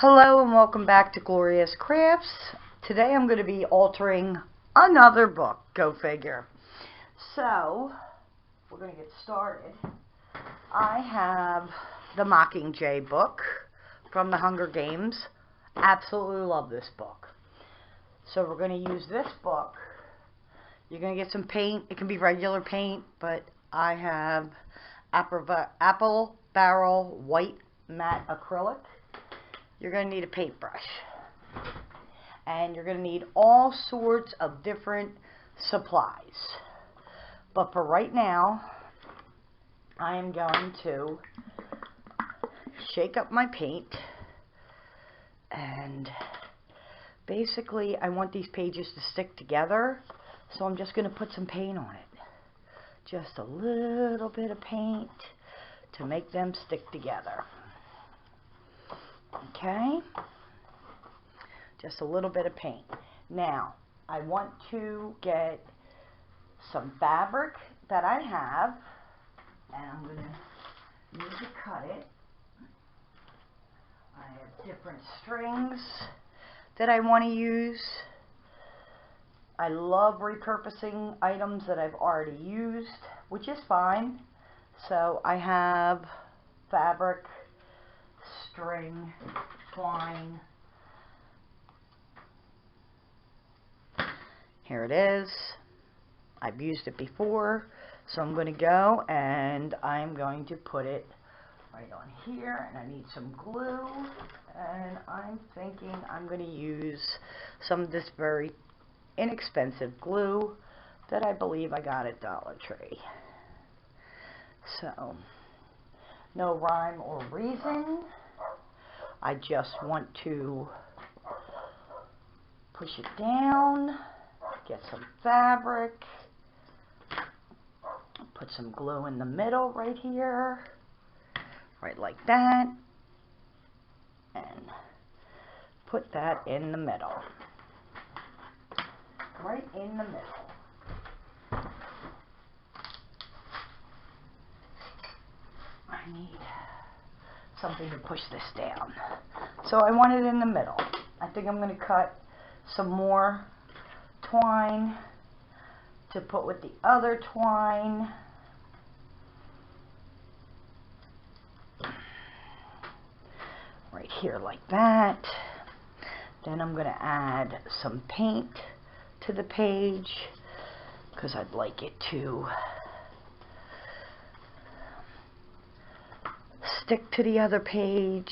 Hello and welcome back to Glorious Crafts. Today I'm going to be altering another book, go figure. So, we're going to get started. I have the Mockingjay book from the Hunger Games. Absolutely love this book. So we're going to use this book. You're going to get some paint. It can be regular paint, but I have Apple Barrel White Matte Acrylic. You're going to need a paintbrush. And you're going to need all sorts of different supplies. But for right now, I am going to shake up my paint. And basically, I want these pages to stick together. So I'm just going to put some paint on it. Just a little bit of paint to make them stick together. Okay, just a little bit of paint. Now, I want to get some fabric that I have, and I'm going to need to cut it. I have different strings that I want to use. I love repurposing items that I've already used, which is fine. So I have fabric, string, twine. Here it is. I've used it before, so I'm going to go and I'm going to put it right on here, and I need some glue, and I'm thinking I'm going to use some of this very inexpensive glue that I believe I got at Dollar Tree. So, no rhyme or reason. I just want to push it down, get some fabric, put some glue in the middle right here, right like that, and put that in the middle, right in the middle. I need something to push this down. So I want it in the middle. I think I'm going to cut some more twine to put with the other twine. Right here like that. Then I'm going to add some paint to the page because I'd like it to stick to the other page.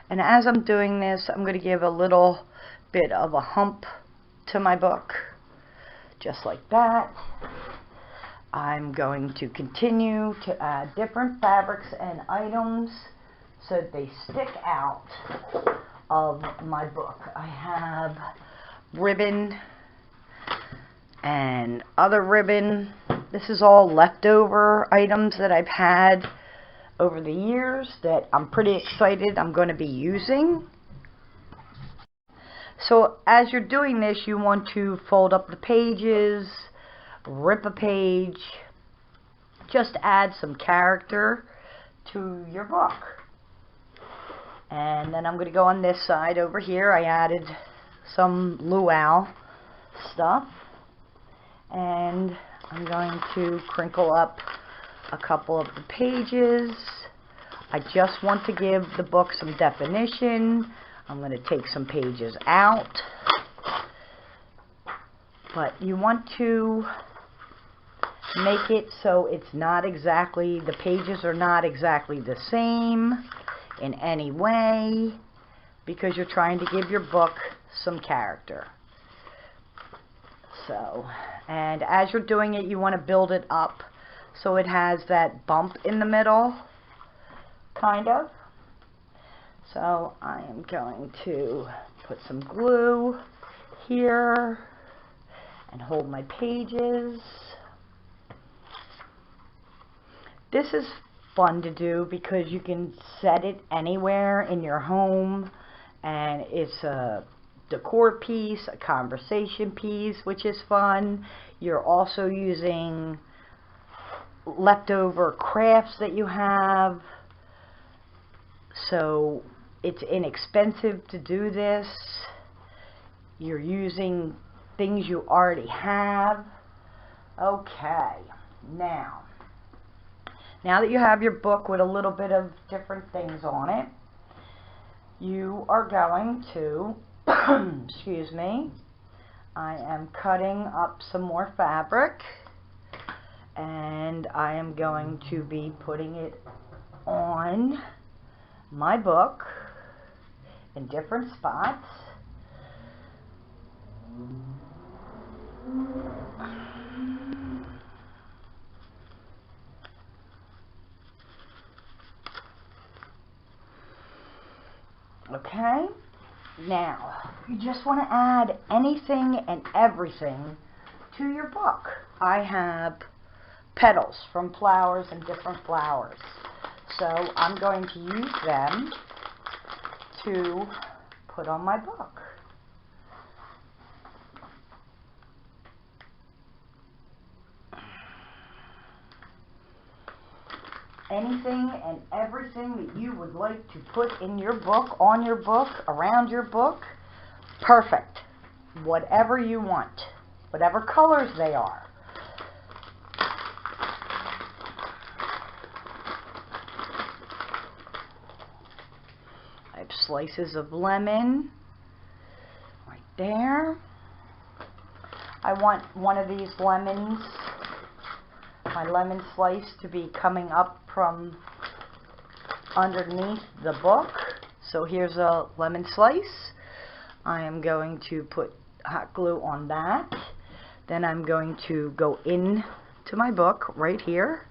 And as I'm doing this, I'm going to give a little bit of a hump to my book, just like that. I'm going to continue to add different fabrics and items so that they stick out of my book. I have ribbon and other ribbon. This is all leftover items that I've had over the years that I'm pretty excited I'm going to be using. So as you're doing this, you want to fold up the pages, rip a page, just add some character to your book. And then I'm going to go on this side over here. I added some luau stuff, and I'm going to crinkle up a couple of the pages. I just want to give the book some definition. I'm going to take some pages out. But you want to make it so it's not exactly, the pages are not exactly the same in any way, because you're trying to give your book some character. So, and as you're doing it, you want to build it up so it has that bump in the middle, kind of. So I am going to put some glue here and hold my pages. This is fun to do because you can set it anywhere in your home, and it's a decor piece, a conversation piece, which is fun. You're also using leftover crafts that you have. So It's inexpensive to do this. You're using things you already have. Okay, now that you have your book with a little bit of different things on it, you are going to, excuse me, I am cutting up some more fabric, and I am going to be putting it on my book in different spots. Okay, now you just want to add anything and everything to your book. I have petals from flowers and different flowers, so I'm going to use them to put on my book. Anything and everything that you would like to put in your book, on your book, around your book, perfect. Whatever you want, whatever colors they are. I have slices of lemon right there. I want one of these lemons, my lemon slice, to be coming up from underneath the book. So here's a lemon slice. I am going to put hot glue on that. Then I'm going to go in to my book right here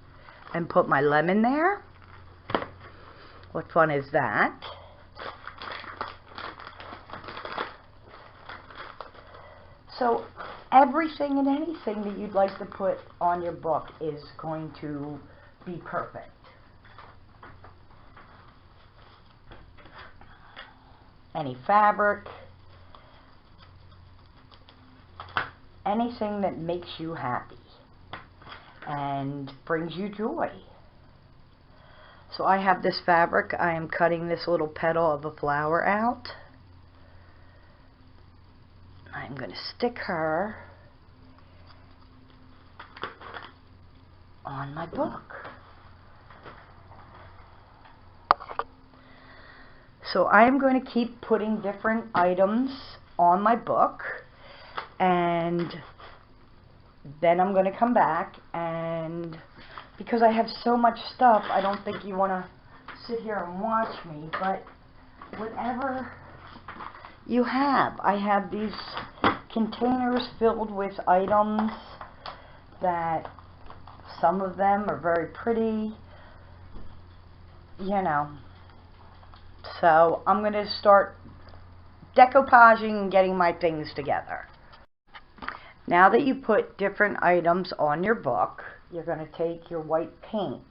and put my lemon there. What fun is that? So everything and anything that you'd like to put on your book is going to be perfect. Any fabric, anything that makes you happy and brings you joy. So I have this fabric. I am cutting this little petal of a flower out. I'm going to stick her on my book. So I'm going to keep putting different items on my book, and then I'm going to come back, and because I have so much stuff, I don't think you want to sit here and watch me, but whatever you have. I have these containers filled with items that some of them are very pretty, you know. So I'm going to start decoupaging and getting my things together. Now that you put different items on your book, you're going to take your white paint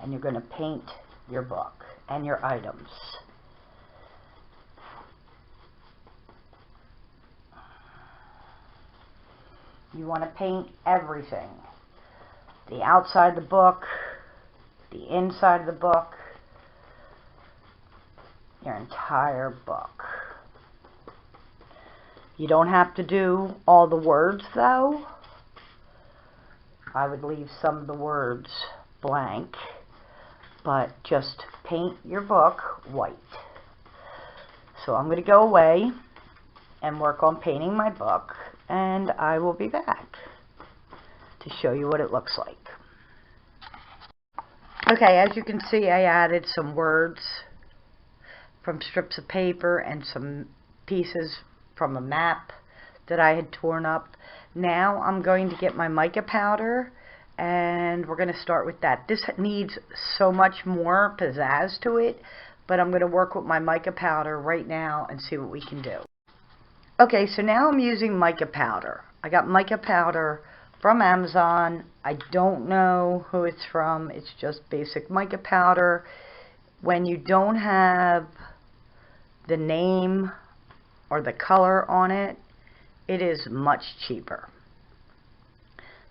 and you're going to paint your book and your items. You want to paint everything. The outside of the book, the inside of the book, your entire book. You don't have to do all the words though. I would leave some of the words blank, but just paint your book white. So I'm going to go away and work on painting my book, and I will be back to show you what it looks like. Okay, as you can see, I added some words from strips of paper and some pieces from a map that I had torn up. Now I'm going to get my mica powder, and we're going to start with that. This needs so much more pizzazz to it, but I'm going to work with my mica powder right now and see what we can do. Okay, so now I'm using mica powder. I got mica powder from Amazon. I don't know who it's from. It's just basic mica powder. When you don't have the name or the color on it, it is much cheaper.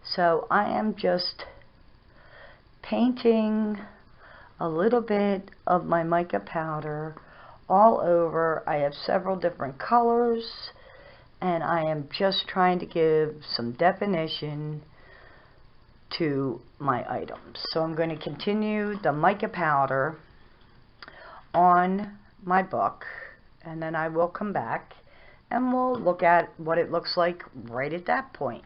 So I am just painting a little bit of my mica powder all over. I have several different colors, and I am just trying to give some definition to my items. So I'm going to continue the mica powder on my book, and then I will come back and we'll look at what it looks like right at that point.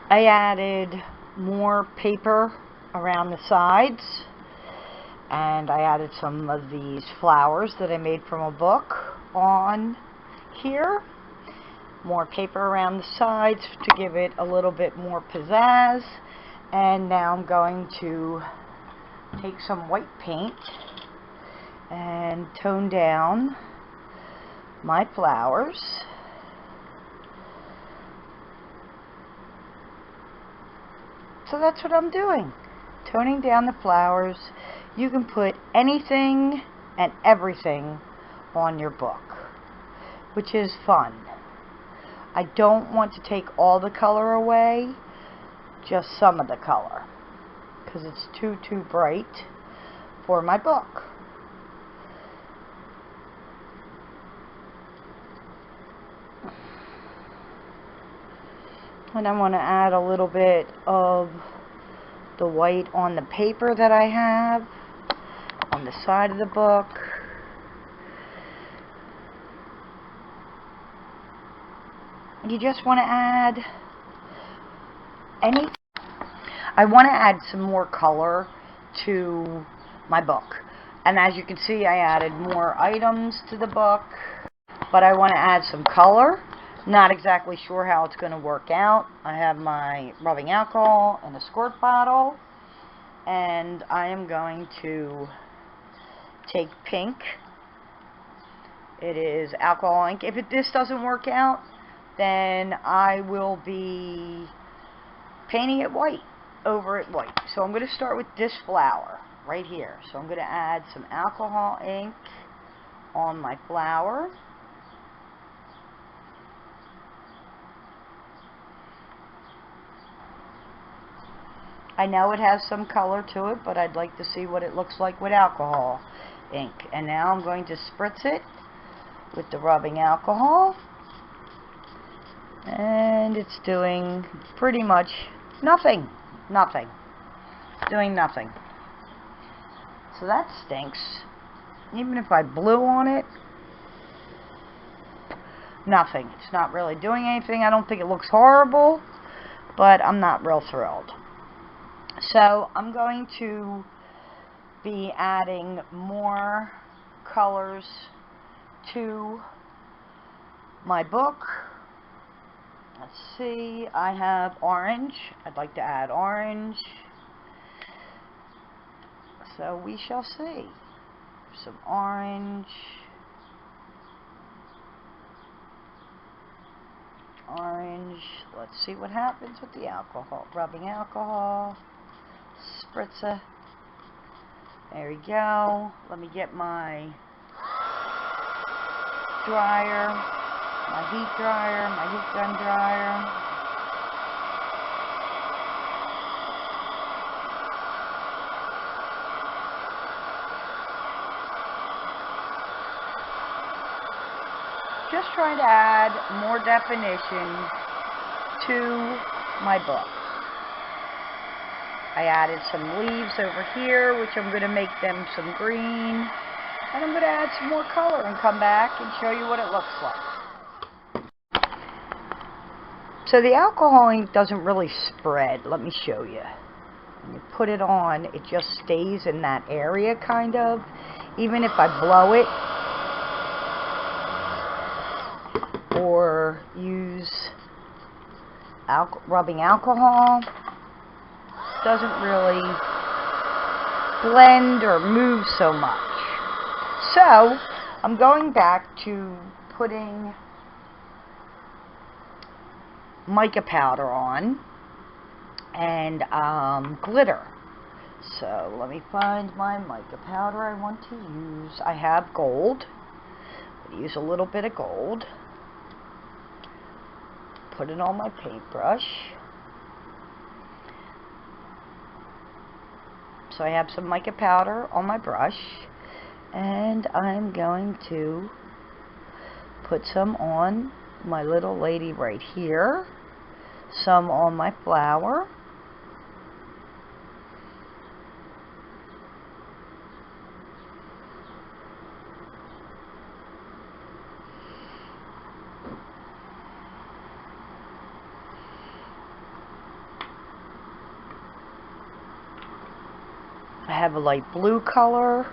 I added more paper around the sides, and I added some of these flowers that I made from a book on here. More paper around the sides to give it a little bit more pizzazz. And now I'm going to take some white paint and tone down my flowers. So that's what I'm doing, toning down the flowers. You can put anything and everything on your book, which is fun. I don't want to take all the color away, just some of the color, because it's too bright for my book. And I want to add a little bit of the white on the paper that I have on the side of the book. You just want to add anything. I want to add some more color to my book. And as you can see, I added more items to the book, but I want to add some color. Not exactly sure how it's going to work out. I have my rubbing alcohol and a squirt bottle, and I am going to take pink. It is alcohol ink. If this doesn't work out, then I will be painting it white, over it white. So I'm going to start with this flower right here. So I'm going to add some alcohol ink on my flower. I know it has some color to it, but I'd like to see what it looks like with alcohol ink. And now I'm going to spritz it with the rubbing alcohol. And it's doing pretty much nothing. Nothing. It's doing nothing. So that stinks. Even if I blew on it, nothing. It's not really doing anything. I don't think it looks horrible, but I'm not real thrilled. So I'm going to be adding more colors to my book. Let's see, I have orange. I'd like to add orange. So we shall see. Some orange. Orange. Let's see what happens with the alcohol. Rubbing alcohol. Spritzer. There we go. Let me get my dryer, my heat dryer, my heat gun dryer. Just trying to add more definition to my book. I added some leaves over here, which I'm going to make them some green. And I'm going to add some more color and come back and show you what it looks like. So the alcohol ink doesn't really spread. Let me show you. When you put it on, it just stays in that area, kind of. Even if I blow it or use rubbing alcohol, doesn't really blend or move so much. So I'm going back to putting mica powder on and glitter. So let me find my mica powder I want to use. I have gold. I'll use a little bit of gold. Put it on my paintbrush. So I have some mica powder on my brush, And I'm going to put some on my little lady right here, some on my flower, I have a light blue color.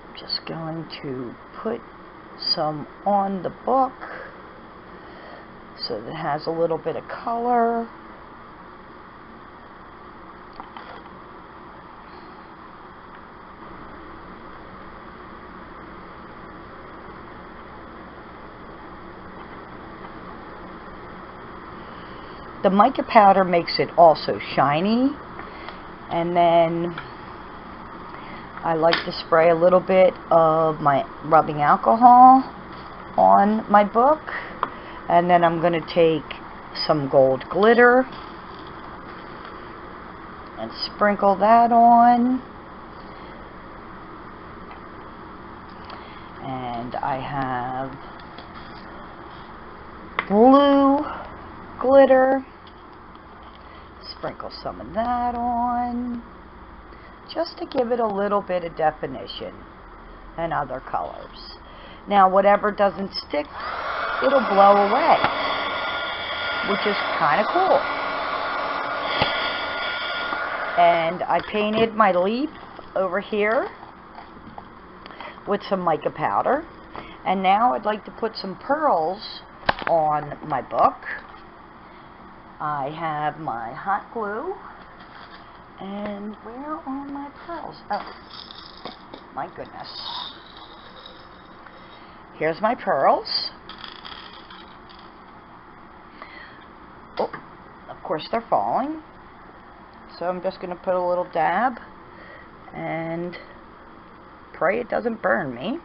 I'm just going to put some on the book so that it has a little bit of color. The mica powder makes it also shiny, and then I like to spray a little bit of my rubbing alcohol on my book, and then I'm going to take some gold glitter and sprinkle that on. And I have blue glitter, sprinkle some of that on, just to give it a little bit of definition, and other colors. Now whatever doesn't stick, it'll blow away, which is kind of cool. And I painted my leaf over here with some mica powder, and now I'd like to put some pearls on my book. I have my hot glue, and where are my pearls? Oh, my goodness. Here's my pearls. Oh, of course they're falling. So I'm just going to put a little dab and pray it doesn't burn me.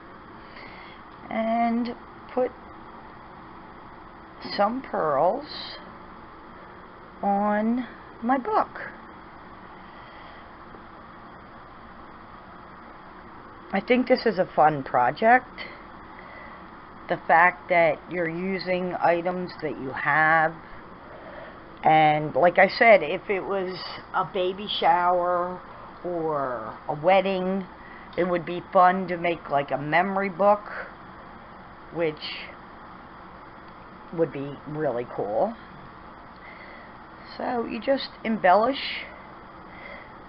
And put some pearls on my book. I think this is a fun project. The fact that you're using items that you have, and like I said, if it was a baby shower or a wedding, it would be fun to make like a memory book, which would be really cool. So you just embellish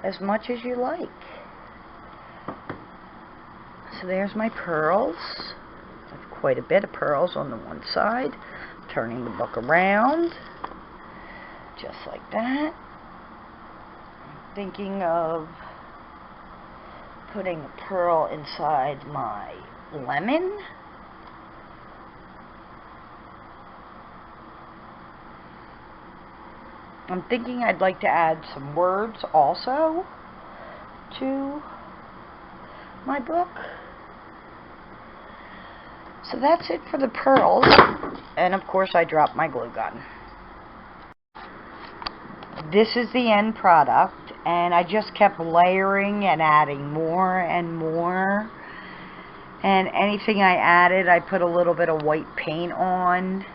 as much as you like. So there's my pearls. I have quite a bit of pearls on the one side. Turning the book around, just like that. I'm thinking of putting a pearl inside my lemon. I'm thinking I'd like to add some words also to my book. So that's it for the pearls, and of course I dropped my glue gun. This is the end product, and I just kept layering and adding more and more, and anything I added I put a little bit of white paint on.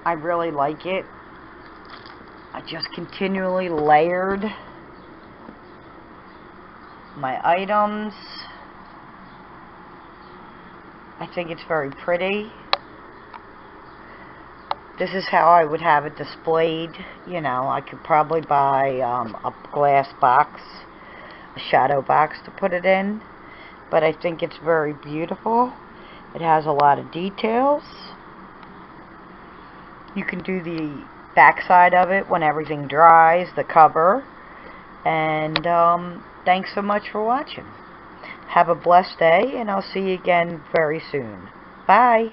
I really like it. I just continually layered my items. I think it's very pretty. This is how I would have it displayed. You know, I could probably buy a glass box, a shadow box to put it in. But I think it's very beautiful. It has a lot of details. You can do the back side of it when everything dries, the cover. And thanks so much for watching. Have a blessed day, and I'll see you again very soon. Bye.